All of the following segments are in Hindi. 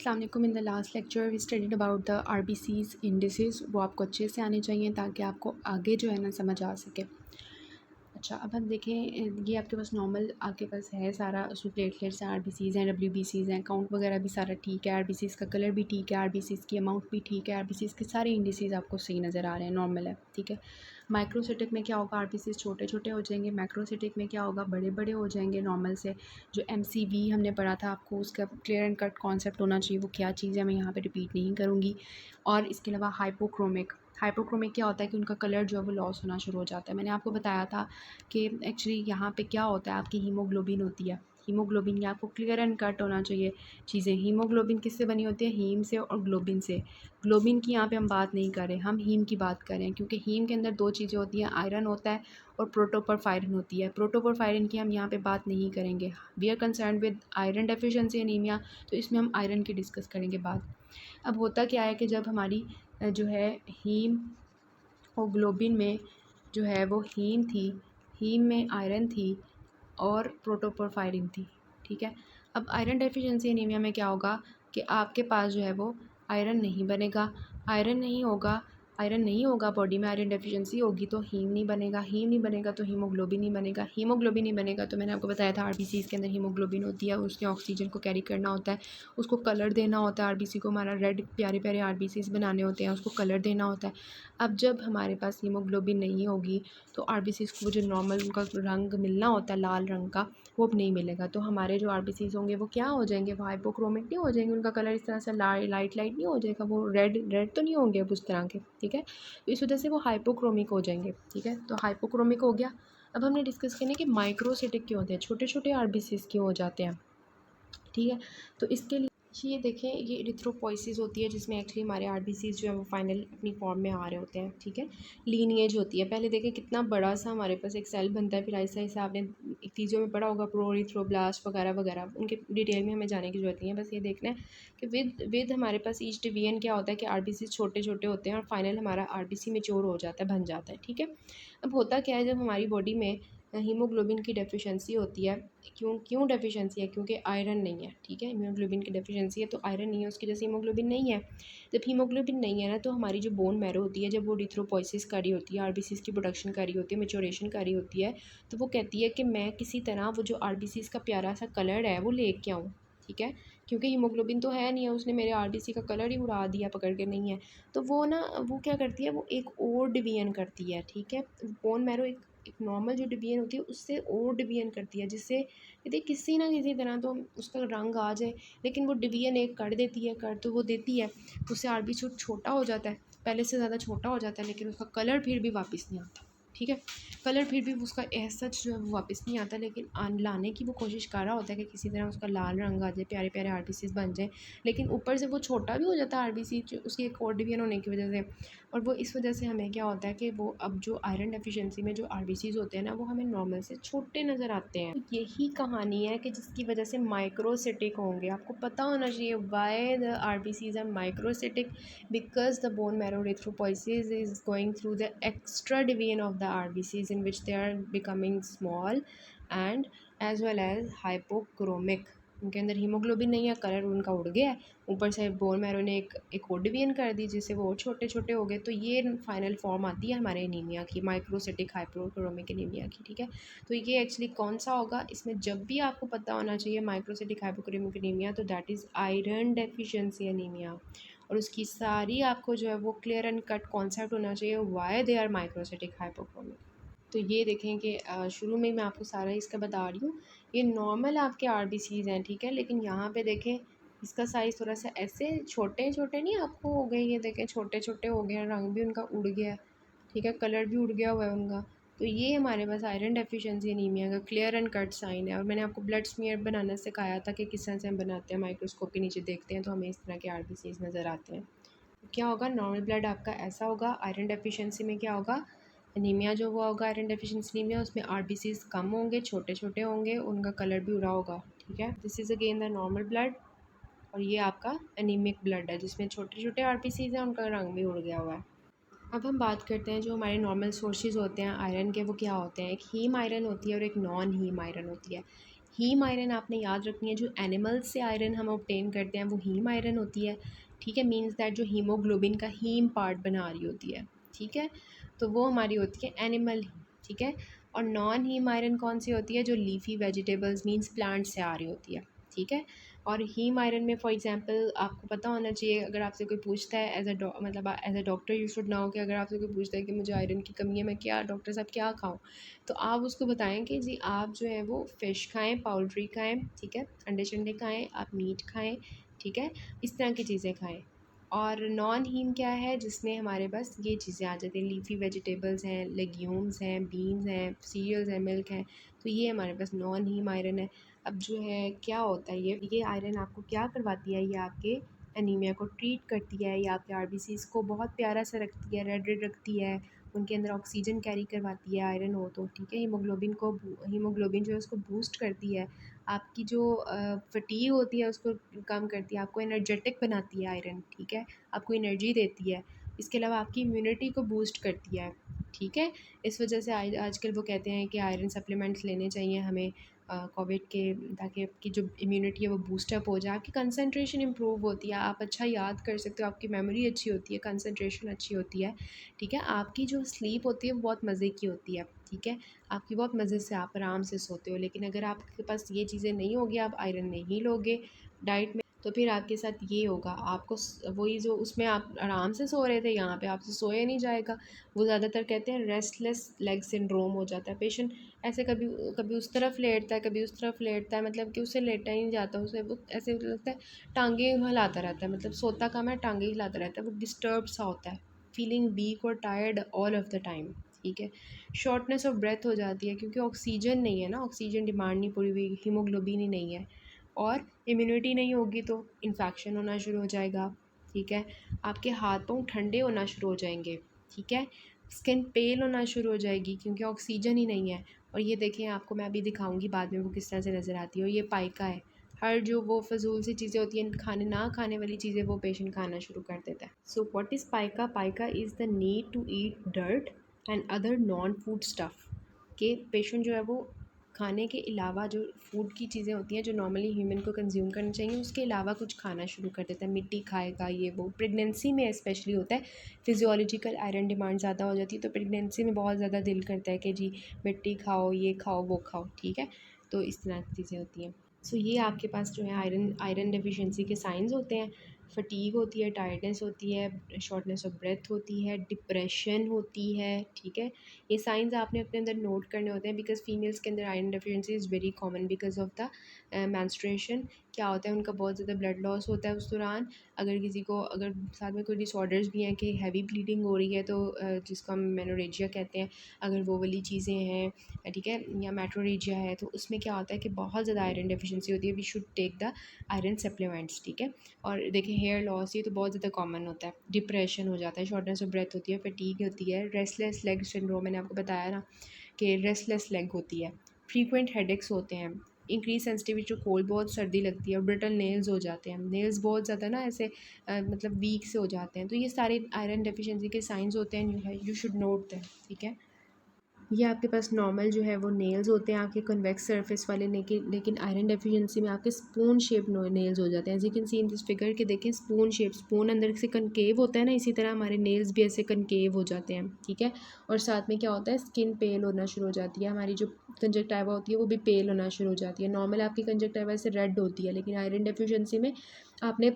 अस्सलाम वालेकुम। In the last lecture we studied about the RBCs indices. वो आपको अच्छे से आने चाहिए ताकि आपको आगे जो है ना समझ आ सके। अच्छा, अब हम देखें, ये आपके पास नॉर्मल आपके पास है सारा, उसमें प्लेटलेट्स हैं, आरबीसीज़ हैं, डब्ल्यूबीसीज़ हैं, काउंट वगैरह भी सारा ठीक है, आरबीसीज़ का कलर भी ठीक है, आरबीसीज़ की अमाउंट भी ठीक है, आरबीसीज़ के सारे इंडिसेस आपको सही नज़र आ रहे हैं, नॉर्मल है, ठीक है। माइक्रोसिटिक में क्या होगा, आरबीसीज़ छोटे छोटे हो जाएंगे, मैक्रोसिटिक में क्या होगा, बड़े बड़े हो जाएंगे नॉर्मल से। जो एमसीवी हमने पढ़ा था आपको, उसका क्लियर एंड कट कॉन्सेप्ट होना चाहिए, वो क्या चीज़ है मैं यहाँ पर रिपीट नहीं करूँगी। और इसके अलावा हाइपोक्रोमिक, हाइपोक्रोमिक क्या होता है कि उनका कलर जो है वो लॉस होना शुरू हो जाता है। मैंने आपको बताया था कि एक्चुअली यहाँ पे क्या होता है, आपकी हीमोग्लोबिन होती है, हीमोग्लोबिन ये आपको क्लियर एंड कट होना चाहिए चीज़ें। हीमोग्लोबिन किससे बनी होती है, हीम से और ग्लोबिन से। ग्लोबिन की यहाँ पे हम बात नहीं कर रहे, हम हीम की बात कर रहे हैं, क्योंकि हीम के अंदर दो चीज़ें होती हैं, आयरन होता है और प्रोटोपोरफायरिन होती है। प्रोटोपोरफायरिन की हम यहाँ पे बात नहीं करेंगे, we are concern with iron deficiency anaemia, तो इसमें हम आयरन की डिस्कस करेंगे बात। अब होता क्या है कि जब हमारी जो है हीम और ग्लोबिन में जो है वो हीम थी, हीम में आयरन थी और प्रोटोपोरफायरिन थी, ठीक है। अब आयरन डेफिशिएंसी एनीमिया में क्या होगा कि आपके पास जो है वो आयरन नहीं बनेगा, आयरन नहीं होगा, आयरन नहीं होगा बॉडी में, आयरन डेफिशिएंसी होगी तो हीम नहीं बनेगा, हीम नहीं बनेगा तो हीमोग्लोबिन नहीं बनेगा, हीमोग्लोबिन नहीं बनेगा तो मैंने आपको बताया था आरबीसीज़ के अंदर हीमोग्लोबिन होती है, उसने ऑक्सीजन को कैरी करना होता है, उसको कलर देना होता है, आरबीसी को हमारा रेड प्यारे प्यारे आरबीसीज़ बनाने होते हैं, उसको कलर देना होता है। अब जब हमारे पास हीमोग्लोबिन नहीं होगी तो आरबीसीज़ को जो नॉर्मल उनका रंग मिलना होता है लाल रंग का, वो अब नहीं मिलेगा। तो हमारे जो आरबीसीज़ होंगे वो क्या हो जाएंगे, वो हाइपोक्रोमिक नहीं हो जाएंगे, उनका कलर इस तरह से लाइट लाइट नहीं हो जाएगा, वो रेड रेड तो नहीं होंगे अब उस तरह के, ठीक है। तो इस वजह से वो हाइपोक्रोमिक हो जाएंगे, ठीक है। तो हाइपोक्रोमिक हो गया। अब हमने डिस्कस करना है कि माइक्रोसिटिक क्यों होते हैं, छोटे छोटे आरबीसीज़ क्यों हो जाते हैं, ठीक है। तो इसके लिए ये देखें, ये इरिथ्रोपोइसिस होती है जिसमें एक्चुअली हमारे आरबीसीज़ जो है वो फाइनल अपनी फॉर्म में आ रहे होते हैं, ठीक है। लीनिएज होती है, पहले देखें कितना बड़ा सा हमारे पास एक सेल बनता है, फिर ऐसा ऐसा आपने चीज़ों में पढ़ा होगा, प्रोइथ्रोब्लास्ट वगैरह वगैरह, उनके डिटेल में हमें जाने की जरूरत नहीं है, बस ये देखना है कि विद हमारे पास ईच डिवीजन क्या होता है कि आरबीसी छोटे छोटे होते हैं और फाइनल हमारा आरबीसी मेच्योर हो जाता है, बन जाता है, ठीक है। अब होता क्या है, जब हमारी बॉडी में हीमोग्लोबिन की डेफिशिएंसी होती है, क्यों क्यों डेफिशिएंसी है, क्योंकि आयरन नहीं है, ठीक है। हीमोग्लोबिन की डेफिशिएंसी है तो आयरन नहीं है, उसकी वजह से हीमोग्लोबिन नहीं है। जब हीमोग्लोबिन नहीं है ना, तो हमारी जो बोन मैरो होती है, जब वो इरिथ्रोपोइसिस कर रही होती है, आरबीसीज़ की प्रोडक्शन कर रही होती है, मेच्योरेशन कर रही होती है, तो वो कहती है कि मैं किसी तरह वो जो आरबीसीज़ का प्यारा सा कलर है वो लेके आऊँ, ठीक है। क्योंकि हीमोग्लोबिन तो है नहीं है, उसने मेरे आरबीसी का कलर ही उड़ा दिया पकड़ के, नहीं है। तो वो ना, वो क्या करती है, वो एक और डिवीजन करती है, ठीक है। बोन मैरो एक नॉर्मल जो डिवीजन होती है उससे और डिवीजन करती है, जिससे यदि किसी ना किसी तरह तो उसका रंग आ जाए, लेकिन वो डिवीजन एक कर देती है, कर तो वो देती है, उससे आरबीसी छोटा हो जाता है, पहले से ज़्यादा छोटा हो जाता है, लेकिन उसका कलर फिर भी वापस नहीं आता, ठीक है। कलर फिर भी उसका एज सच जो है वो वापस नहीं आता, लेकिन लाने की वो कोशिश कर रहा होता है कि किसी तरह उसका लाल रंग आ जाए, प्यारे प्यारे आरबीसीज बन जाए, लेकिन ऊपर से वो छोटा भी हो जाता है आरबीसी उसकी एक और डिवीजन होने की वजह से। और वो इस वजह से हमें क्या होता है कि वो अब जो आयरन डेफिशिएंसी में जो आरबीसीज होते हैं ना, वो हमें नॉर्मल से छोटे नज़र आते हैं। तो यही कहानी है कि जिसकी वजह से माइक्रोसिटिक होंगे। आपको पता होना चाहिए why the RBCs are microcytic, because the bone marrow erythropoiesis is going through the extra division of the RBCs in which they are becoming small and as well as hypochromic। उनके अंदर हीमोग्लोबिन नहीं है, कलर उनका उड़ गया है, ऊपर से बोन मैरो ने एक और डिवीजन कर दी जिससे वो और छोटे छोटे हो गए, तो ये फाइनल फॉर्म आती है हमारे एनीमिया की, माइक्रोसिटिक हाइपोक्रोमिक एनीमिया की, ठीक है। तो ये एक्चुअली कौन सा होगा, इसमें जब भी आपको पता होना चाहिए माइक्रोसिटिक हाइपोक्रोमिक एनीमिया, तो that is iron deficiency anaemia. और उसकी सारी आपको जो है वो क्लियर एंड कट कॉन्सेप्ट होना चाहिए why they are microcytic hypochromic. तो ये देखें कि शुरू में मैं आपको सारा इसका बता रही हूँ, ये नॉर्मल आपके आरबीसीज हैं, ठीक है। लेकिन यहाँ पे देखें इसका साइज़ थोड़ा सा ऐसे छोटे छोटे नहीं आपको हो गए, ये देखें छोटे छोटे हो गए, रंग भी उनका उड़ गया, ठीक है, कलर भी उड़ गया हुआ है उनका। तो ये हमारे पास आयरन डेफिशिएंसी एनीमिया का क्लियर एंड कट साइन है। और मैंने आपको ब्लड स्मीयर बनाना सिखाया था कि किस तरह से हम बनाते हैं, माइक्रोस्कोप के नीचे देखते हैं तो हमें इस तरह के आरबीसीज नज़र आते हैं। तो क्या होगा, नॉर्मल ब्लड आपका ऐसा होगा, आयरन डेफिशिएंसी में क्या होगा, एनीमिया जो हुआ होगा आयरन डेफिशिएंसी एनीमिया, उसमें आरबीसीज कम होंगे, छोटे छोटे होंगे, उनका कलर भी उड़ा होगा, ठीक है। This is again the normal blood. और ये आपका एनीमिक ब्लड है जिसमें छोटे छोटे आरबीसीज हैं, उनका रंग भी उड़ गया हुआ है। अब हम बात करते हैं जो हमारे नॉर्मल सोर्सेज होते हैं आयरन के, वो क्या होते हैं। एक हीम आयरन होती है और एक नॉन हीम आयरन होती है। हीम आयरन आपने याद रखनी है, जो एनिमल्स से आयरन हम ऑब्टेन करते हैं वो हीम आयरन होती है, ठीक है। मीन्स दैट जो हीमोग्लोबिन का हीम पार्ट बना रही होती है, ठीक है, तो वो हमारी होती है एनिमल, ठीक है। और नॉन हीम आयरन कौन सी होती है, जो लीफी वेजिटेबल्स मीन्स प्लांट से आ रही होती है, ठीक है। और हीम आयरन में फॉर एग्जांपल आपको पता होना चाहिए, अगर आपसे कोई पूछता है मतलब as a doctor you should know, कि अगर आपसे कोई पूछता है कि मुझे आयरन की कमी है, मैं क्या डॉक्टर साहब क्या खाऊं, तो आप उसको बताएं कि जी आप जो है वो फ़िश खाएं, पाउल्ट्री खाएं, ठीक है, अंडे शंडे खाएं, आप मीट खाएं, ठीक है, इस तरह की चीज़ें खाएं। और नॉन हीम क्या है, जिसमें हमारे पास ये चीज़ें आ जाती हैं, लीफी वेजिटेबल्स हैं, लेग्यूम्स हैं, बीन्स हैं, सीरियल्स हैं, मिल्क हैं, तो ये हमारे पास नॉन हीम आयरन है। अब जो है क्या होता है, ये आयरन आपको क्या करवाती है, ये आपके एनीमिया को ट्रीट करती है, ये आपके आरबीसीज़ को बहुत प्यारा सा रखती है, रेड रेड रखती है, उनके अंदर ऑक्सीजन कैरी करवाती है, आयरन हो तो, ठीक है। हीमोग्लोबिन जो है उसको बूस्ट करती है, आपकी जो फटीग होती है उसको कम करती है, आपको एनर्जेटिक बनाती है आयरन, ठीक है, आपको एनर्जी देती है। इसके अलावा आपकी इम्यूनिटी को बूस्ट करती है, ठीक है। इस वजह से आजकल वो कहते हैं कि आयरन सप्लीमेंट्स लेने चाहिए हमें कोविड के, ताकि आपकी जो इम्यूनिटी है वो बूस्टअप हो जाए, आपकी कंसंट्रेशन इंप्रूव होती है, आप अच्छा याद कर सकते हो, आपकी मेमोरी अच्छी होती है, कंसंट्रेशन अच्छी होती है, ठीक है। आपकी जो स्लीप होती है वो बहुत मज़े की होती है, ठीक है, आपकी बहुत मज़े से आप आराम से सोते हो। लेकिन अगर आपके पास ये चीज़ें नहीं होगी, आप आयरन नहीं लोगे डाइट में, तो फिर आपके साथ ये होगा, आपको वही जो उसमें आप आराम से सो रहे थे, यहाँ पे आपसे सोया नहीं जाएगा। वो ज़्यादातर कहते हैं रेस्टलेस लेग सिंड्रोम हो जाता है, पेशेंट ऐसे कभी कभी उस तरफ लेटता है, कभी उस तरफ लेटता है, मतलब कि उसे लेटा ही नहीं जाता, उसे वो ऐसे लगता है टांगे हिलाता रहता है, मतलब सोता कम है, टांगे हिलाता रहता है, वो डिस्टर्ब सा होता है, फीलिंग वीक और tired all of the time, ठीक है। शॉर्टनेस ऑफ ब्रेथ हो जाती है, क्योंकि ऑक्सीजन नहीं है ना, ऑक्सीजन डिमांड नहीं पूरी हुई, हीमोग्लोबिन ही नहीं है, और इम्यूनिटी नहीं होगी तो इन्फेक्शन होना शुरू हो जाएगा, ठीक है। आपके हाथ पाँव ठंडे होना शुरू हो जाएंगे, ठीक है। स्किन पेल होना शुरू हो जाएगी, क्योंकि ऑक्सीजन ही नहीं है। और ये देखें, आपको मैं अभी दिखाऊंगी बाद में वो किस तरह से नज़र आती है, और ये पाइका है। हर जो वो फजूल सी चीज़ें होती हैं, खाने ना खाने वाली चीज़ें, वो पेशेंट खाना शुरू कर देता है। So what is pica? Pica is the need to eat dirt and other non food stuff, के पेशेंट जो है वो खाने के अलावा जो फूड की चीज़ें होती हैं जो नॉर्मली ह्यूमन को कंज्यूम करनी चाहिए, उसके अलावा कुछ खाना शुरू कर देता है, मिट्टी खाएगा, ये वो प्रेगनेंसी में स्पेशली होता है। फिजियोलॉजिकल आयरन डिमांड ज़्यादा हो जाती है, तो प्रेगनेंसी में बहुत ज़्यादा दिल करता है कि जी मिट्टी खाओ, ये खाओ, वो खाओ, ठीक है। तो इस तरह की चीज़ें होती हैं। सो ये आपके पास जो है आयरन आयरन डेफिशिएंसी के साइंस होते हैं। फटीग होती है, टायर्डनेस होती है, शॉर्टनेस ऑफ ब्रेथ होती है, डिप्रेशन होती है, ठीक है। ये साइंस आपने अपने अंदर नोट करने होते हैं, बिकॉज फीमेल्स के अंदर iron deficiency is very common because of the menstruation. क्या होता है, उनका बहुत ज़्यादा ब्लड लॉस होता है उस दौरान। अगर किसी को, अगर साथ में कोई डिसऑर्डर्स भी हैं कि हैवी ब्लीडिंग हो रही है, तो जिसको हम मेनोरेजिया कहते हैं, अगर वो वाली चीज़ें हैं, ठीक है, या मेट्रोरेजिया है, तो उसमें क्या होता है कि बहुत ज़्यादा आयरन डेफिशिएंसी होती है, we should take the iron supplements, ठीक है। और देखिए हेयर लॉस, ये तो बहुत ज़्यादा कॉमन होता है, डिप्रेशन हो जाता है, शॉर्टनेस ऑफ ब्रेथ होती है, फटीग होती है, रेस्टलेस लेग सिंड्रोम मैंने आपको बताया ना कि रेस्टलेस लेग होती है, फ्रीक्वेंट हेडेक्स होते हैं, इंक्रीज सेंसिटिविटी टू कोल्ड, बहुत सर्दी लगती है, और ब्रिटल नेल्स हो जाते हैं, नेल्स बहुत ज़्यादा ना ऐसे मतलब वीक से हो जाते हैं। तो ये सारे आयरन डेफिशिएंसी के साइंस होते हैं, यू शुड नोट दैम, ठीक है। ये आपके पास नॉर्मल जो है वो नेल्स होते हैं आपके कन्वेक्स सरफेस वाले, लेकिन आयरन डेफिशिएंसी में आपके स्पून शेप नेल्स हो जाते हैं, as you can see in this figure के देखें, स्पून शेप, स्पून अंदर से कनकेव होता है ना, इसी तरह हमारे नेल्स भी ऐसे कनकेव हो जाते हैं, ठीक है। और साथ में क्या होता है, स्किन पेल होना शुरू हो जाती है, हमारी जो कंजक्टाइवा होती है वो भी पेल होना शुरू हो जाती है। नॉर्मल आपकी कंजक्टाइवा ऐसे रेड होती है, लेकिन आयरन डेफिशिएंसी में आपने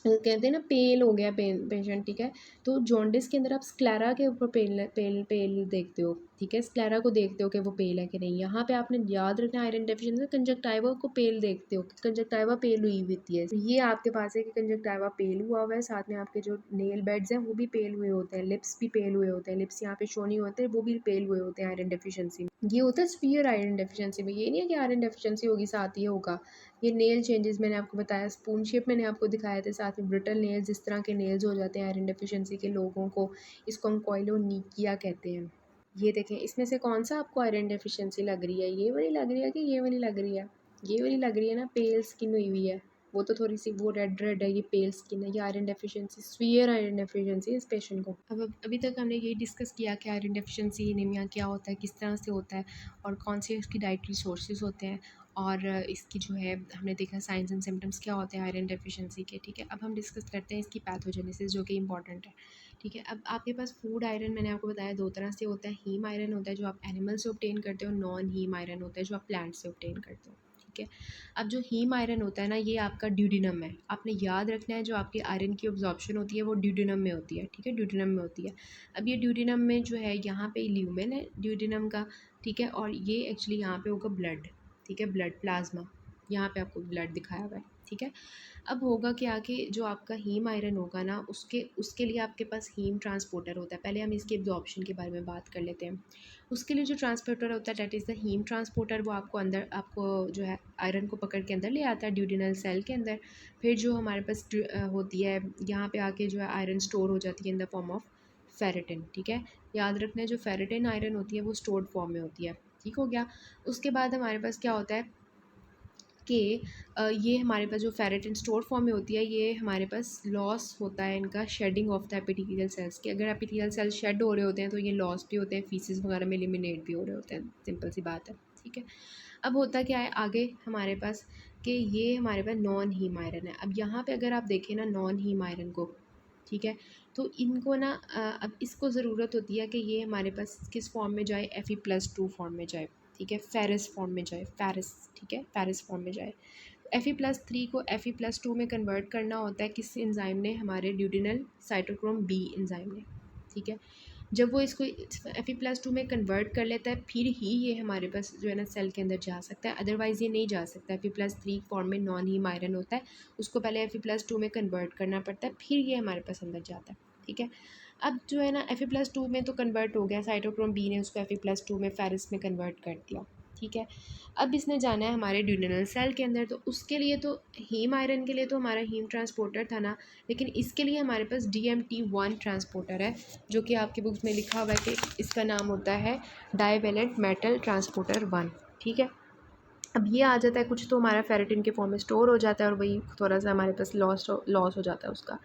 कहते हैं ना पेल हो गया पेशेंट, ठीक है। तो जॉन्डिस के अंदर आप स्क्लेरा के ऊपर पेल पेल पेल देखते हो, ठीक है, स्क्लेरा को देखते हो कि वो पेल है कि नहीं। यहाँ पे आपने याद रखना आयरन डेफिशिएंसी में कंजक्टाइवा को पेल देखते हो, कंजक्टाइवा पेल हुई होती है, तो ये आपके पास है कि कंजक्टाइवा पेल हुआ हुआ है। साथ में आपके जो नेल बेड्स हैं वो भी पेल हुए होते हैं, लिप्स भी पेल हुए होते हैं, लिप्स यहाँ पे शो नहीं होते, वो भी पेल हुए होते हैं आयरन डेफिशिएंसी में। ये होता है स्पीयर आयरन डेफिशिएंसी में, ये नहीं है कि आयरन डेफिशिएंसी होगी साथ ये होगा। ये नेल चेंजेस मैंने आपको बताया, स्पून शेप मैंने आपको दिखाए थे, साथ में ब्रिटल नेल्स, इस तरह के नेल्स हो जाते हैं आयरन डेफिशिएंसी के लोगों को, इसको हम कोइलोनिकिया कहते हैं। ये देखें, इसमें से कौन सा आपको आयरन डेफिशिएंसी लग रही है, ये वाली लग रही है कि ये वाली लग रही है? ये वाली लग रही है ना, पेल स्किन हुई हुई है, वो तो थोड़ी सी वो रेड रेड है, ये पेल स्किन है, ये iron deficiency, severe iron deficiency इस पेशेंट को। अब अभी तक हमने ये डिस्कस किया कि आयरन डेफिशिएंसी एनीमिया क्या होता है, किस तरह से होता है, और कौन से उसकी डाइटरी सोर्सेज होते हैं, और इसकी जो है हमने देखा साइंस एंड सिम्टम्स क्या होते हैं आयरन डेफिशिएंसी के, ठीक है। अब हम डिस्कस करते हैं इसकी पैथोजेनेसिस जो कि इंपॉर्टेंट है, ठीक है। अब आपके पास फूड आयरन मैंने आपको बताया दो तरह से होता है, हीम आयरन होता है जो आप एनिमल से ऑब्टेन करते हो, नॉन हीम आयरन होता है जो आप प्लांट से ऑब्टेन करते हो, ठीक है। अब जो हीम आयरन होता है ना, ये आपका ड्यूडिनम है, आपने याद रखना है जो आपकी आयरन की ऑब्जॉर्प्शन होती है वो ड्यूडिनम में होती है, ठीक है, ड्यूडिनम में होती है। अब ये ड्यूडिनम में जो है यहाँ पे ल्यूमेन है ड्यूडिनम का, ठीक है, और ये एक्चुअली यहाँ पे होगा ब्लड, ठीक है, ब्लड प्लाज्मा, यहाँ पे आपको ब्लड दिखाया हुआ है, ठीक है। अब होगा क्या कि जो आपका हीम आयरन होगा ना, उसके उसके लिए आपके पास हीम ट्रांसपोर्टर होता है। पहले हम इसके एब्जॉर्प्शन के बारे में बात कर लेते हैं। उसके लिए जो ट्रांसपोर्टर होता है that is the haem transporter, वो आपको अंदर आपको जो है आयरन को पकड़ के अंदर ले आता है ड्यूडिनल सेल के अंदर। फिर जो हमारे पास होती है यहाँ पे आके जो है आयरन स्टोर हो जाती है in the form of ferritin, ठीक है। याद रखना है जो फेरेटिन आयरन होती है वो स्टोर्ड फॉर्म में होती है, ठीक हो गया। उसके बाद हमारे पास क्या होता है कि ये हमारे पास जो फेरेटिन स्टोर फॉर्म में होती है, ये हमारे पास लॉस होता है इनका shedding of the epithelial cells के। अगर एपिथेलियल सेल शेड हो रहे होते हैं तो ये लॉस भी होते हैं, फीसिस वगैरह में एलिमिनेट भी हो रहे होते हैं, सिंपल सी बात है, ठीक है। अब होता क्या है आगे हमारे पास कि ये हमारे पास नॉन हीम आयरन है। अब यहाँ पे अगर आप देखें ना नॉन हीम आयरन को, ठीक है, तो इनको ना अब इसको ज़रूरत होती है कि ये हमारे पास किस फॉर्म में जाए, Fe+2 फॉर्म में जाए, ठीक है, फेरस फॉर्म में जाए, फेरस, ठीक है, फेरस फॉर्म में जाए। Fe+3 को Fe+2 में कन्वर्ट करना होता है किस एंजाइम ने, हमारे ड्यूडिनल साइटोक्रोम बी एंजाइम ने, ठीक है। जब वो इसको Fe+2 में कन्वर्ट कर लेता है फिर ही ये हमारे पास जो है ना सेल के अंदर जा सकता है, अदरवाइज़ ये नहीं जा सकता। Fe+3 फॉर्म में नॉन हीम आयरन होता है, उसको पहले Fe+2 में कन्वर्ट करना पड़ता है फिर ये हमारे पास अंदर जाता है, ठीक है। अब जो है ना Fe+2 में तो कन्वर्ट हो गया, साइटोक्रोम बी ने उसको Fe+2 में फेरस में कन्वर्ट कर दिया, ठीक है। अब इसने जाना है हमारे ड्यूडिनल सेल के अंदर, तो उसके लिए तो हीम आयरन के लिए तो हमारा हीम ट्रांसपोर्टर था ना, लेकिन इसके लिए हमारे पास DMT1 ट्रांसपोर्टर है जो कि आपकी बुक्स में लिखा हुआ है कि इसका नाम होता है डाइवेलेंट मेटल ट्रांसपोर्टर 1, ठीक है। अब ये आ जाता है कुछ तो हमारा फेरेटिन के फॉर्म में स्टोर हो जाता है और वही थोड़ा सा हमारे पास लॉस हो जाता है उसका।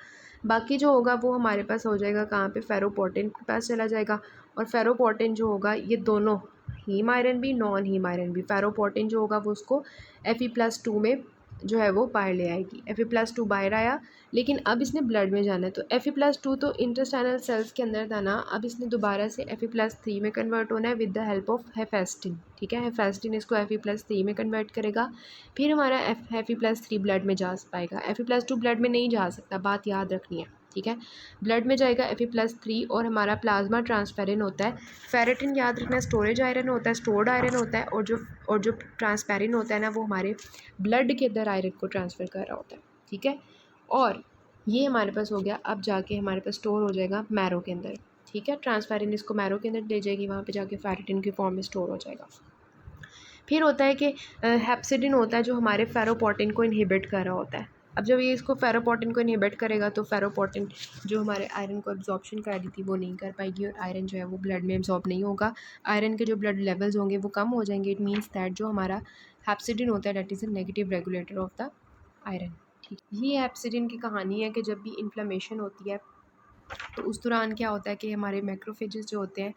बाकी जो होगा वो हमारे पास हो जाएगा कहाँ पे, फेरोपोर्टिन के पास चला जाएगा। और फेरोपोर्टिन जो होगा ये दोनों हीम आयरन भी नॉन हीम आयरन भी, फेरोपोर्टिन जो होगा वो उसको Fe+2 में जो है वो बाहर ले आएगी। Fe+2 बाहर आया, लेकिन अब इसने ब्लड में जाना है, तो Fe+2 तो इंटेस्टाइनल सेल्स के अंदर था ना, अब इसने दोबारा से Fe+3 में कन्वर्ट होना है विद द हेल्प ऑफ हेफेस्टिन, ठीक है। हेफेस्टिन इसको Fe+3 में कन्वर्ट करेगा, फिर हमारा Fe+3 ब्लड में जा पाएगा। Fe+2 ब्लड में नहीं जा सकता, बात याद रखनी है, ठीक है। ब्लड में जाएगा Fe+3 और हमारा प्लाज्मा ट्रांसफेरिन होता है। फेरेटिन याद रखना स्टोरेज आयरन होता है, स्टोर्ड आयरन होता है, और जो ट्रांसपेरिन होता है ना वो हमारे ब्लड के अंदर आयरन को ट्रांसफ़र कर रहा होता है, ठीक है। और ये हमारे पास हो गया, अब जाके हमारे पास स्टोर हो जाएगा मैरो के अंदर, ठीक है। ट्रांसपेरिन इसको मैरो के अंदर ले जाएगी, वहाँ पे जाके फेरेटिन की फॉर्म में स्टोर हो जाएगा। फिर होता है कि हेप्सिडिन होता है जो हमारे फेरोपोर्टिन को इनहिबिट कर रहा होता है। अब जब ये इसको फेरोपोर्टिन को इनहिबिट करेगा तो फेरोपोर्टिन जो हमारे आयरन को एब्जॉर्प्शन कर रही थी वो नहीं कर पाएगी और आयरन जो है वो ब्लड में एब्जॉर्ब नहीं होगा। आयरन के जो ब्लड लेवल्स होंगे वो कम हो जाएंगे। इट मीन्स दैट जो हमारा हेप्सिडिन होता है that is a negative regulator of the iron, ठीक। ये हेप्सिडिन की कहानी है कि जब भी इन्फ्लेमेशन होती है तो उस दौरान क्या होता है कि हमारे मैक्रोफेजेस जो होते हैं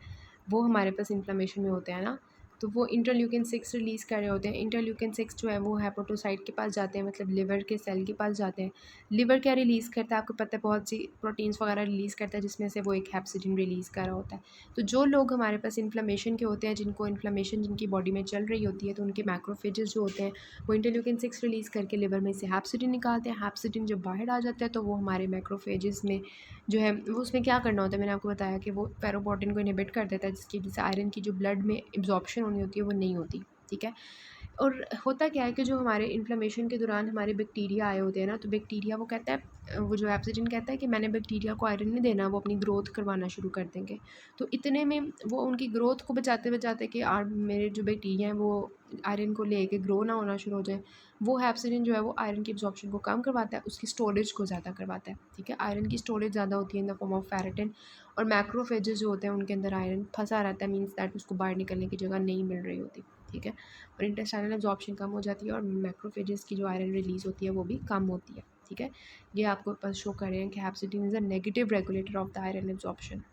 वो हमारे पास इन्फ्लेमेशन में होते हैं ना, तो वो इंटरल्यूकिन 6 रिलीज़ कर रहे होते हैं। इंटरल्यूकिन 6 जो है वो हेपेटोसाइट के पास जाते हैं, मतलब लिवर के सेल के पास जाते हैं। लिवर क्या रिलीज़ करता है आपको पता है, बहुत सी प्रोटीन्स वगैरह रिलीज़ करता है जिसमें से वो एक हेप्सिडिन रिलीज़ कर रहा होता है। तो जो लोग हमारे पास इन्फ्लेमेशन के होते हैं, जिनको इन्फ्लेमेशन जिनकी बॉडी में चल रही होती है, तो उनके मैक्रोफेजेस जो होते हैं वो इंटरल्यूकिन 6 रिलीज़ करके लिवर में से हेप्सिडिन निकालते हैं। हेप्सिडिन जब बाहर आ जाता है तो वो हमारे मैक्रोफेजेस में जो है वो उसमें क्या करना होता है, मैंने आपको बताया कि वो फेरोपोर्टिन को इनहिबिट कर देता है जिसकी वजह से आयरन की जो ब्लड में एब्जॉर्प्शन होनी होती है वो नहीं होती, ठीक है। और होता क्या है कि जो हमारे इन्फ्लेमेशन के दौरान हमारे बैक्टीरिया आए होते हैं ना, तो बैक्टीरिया वो कहता है, वो जो हेप्सिडिन कहता है कि मैंने बैक्टीरिया को आयरन नहीं देना, वो अपनी ग्रोथ करवाना शुरू कर देंगे। तो इतने में वो उनकी ग्रोथ को बचाते बचाते कि मेरे जो बैक्टीरिया हैं वो आयरन को लेके ग्रो ना होना शुरू हो जाए, वो हेप्सिडिन जो है वो आयरन की एब्जॉर्प्शन को कम करवाता है, उसकी स्टोरेज को ज़्यादा करवाता है, ठीक है। आयरन की स्टोरेज ज़्यादा होती है in the form of ferritin, और मैक्रोफेजेस जो होते हैं उनके अंदर आयरन फंसा रहता है, मीन्स दैट उसको बाहर निकलने की जगह नहीं मिल रही होती, ठीक है। और इंटेस्टाइनल एब्जॉर्प्शन कम हो जाती है और मैक्रोफेजेस की जो आयरन रिलीज़ होती है वो भी कम होती है, ठीक है। ये आपको पास शो कर रहे हैं कि hepcidin is a negative regulator of the iron absorption.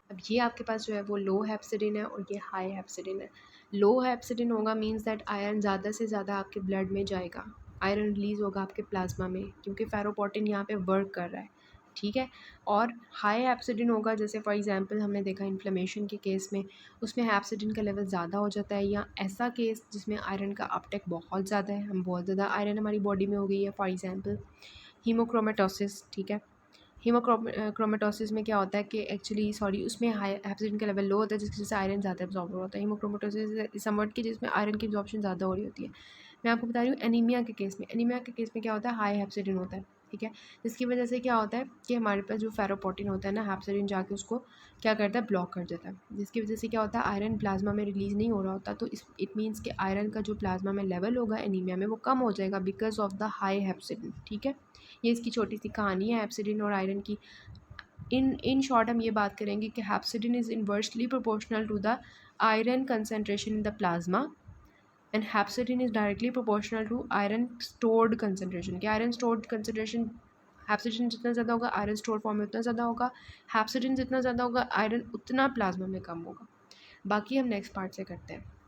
अब ये आपके पास जो है वो लो हेप्सिडिन है और ये हाई हेप्सिडिन है। लो हेप्सिडिन होगा मीन्स दैट आयरन ज़्यादा से ज़्यादा आपके ब्लड में जाएगा, आयरन रिलीज़ होगा आपके प्लाज्मा में, क्योंकि फेरोपोटिन यहाँ पे वर्क कर रहा है, ठीक है। और हाई हेप्सिडिन होगा, जैसे फॉर एग्जांपल हमने देखा इन्फ्लेमेशन के केस में, उसमें हेप्सिडिन का लेवल ज़्यादा हो जाता है, या ऐसा केस जिसमें आयरन का अपटेक बहुत ज़्यादा है, हम बहुत ज़्यादा आयरन हमारी बॉडी में हो गई है, फॉर एग्जांपल हीमोक्रोमेटोसिस, ठीक है। हीमोक्रोमेटोसिस में क्या होता है कि एक्चुअली सॉरी उसमें हाई हेप्सिडिन का लेवल लो होता है, जिसकी वजह से आयरन ज़्यादा एब्जॉर्ब होता है। हीमोक्रोमेटोसिस समवट की जिसमें आयरन की एब्जॉर्प्शन ज़्यादा हो रही होती है। मैं आपको बता रही हूँ एनीमिया के केस में, एनीमिया के केस में क्या होता है, हाई हेप्सिडिन होता है, ठीक है। जिसकी वजह से क्या होता है कि हमारे पास जो फेरोपोटिन होता है ना, हेप्सिडिन जाके उसको क्या करता है, ब्लॉक कर देता है, जिसकी वजह से क्या होता है, आयरन प्लाज्मा में रिलीज़ नहीं हो रहा होता। तो इट मीन्स कि आयरन का जो प्लाज्मा में लेवल होगा एनीमिया में वो कम हो जाएगा बिकॉज ऑफ द हाई हेप्सिडिन, ठीक है। ये इसकी छोटी सी कहानी है हेप्सिडिन और आयरन की। इन शॉर्ट हम ये बात करेंगे कि hepcidin is inversely proportional to the iron concentration in the plasma, and hepcidin is directly proportional to iron stored concentration. कि आयरन स्टोर्ड कंसनट्रेशन हेप्सिडिन जितना ज़्यादा होगा आयरन स्टोर फॉर्म में उतना ज़्यादा होगा, हेप्सिडिन जितना ज़्यादा होगा आयरन उतना प्लाज्मा में कम होगा। बाकी हम नेक्स्ट पार्ट से करते हैं।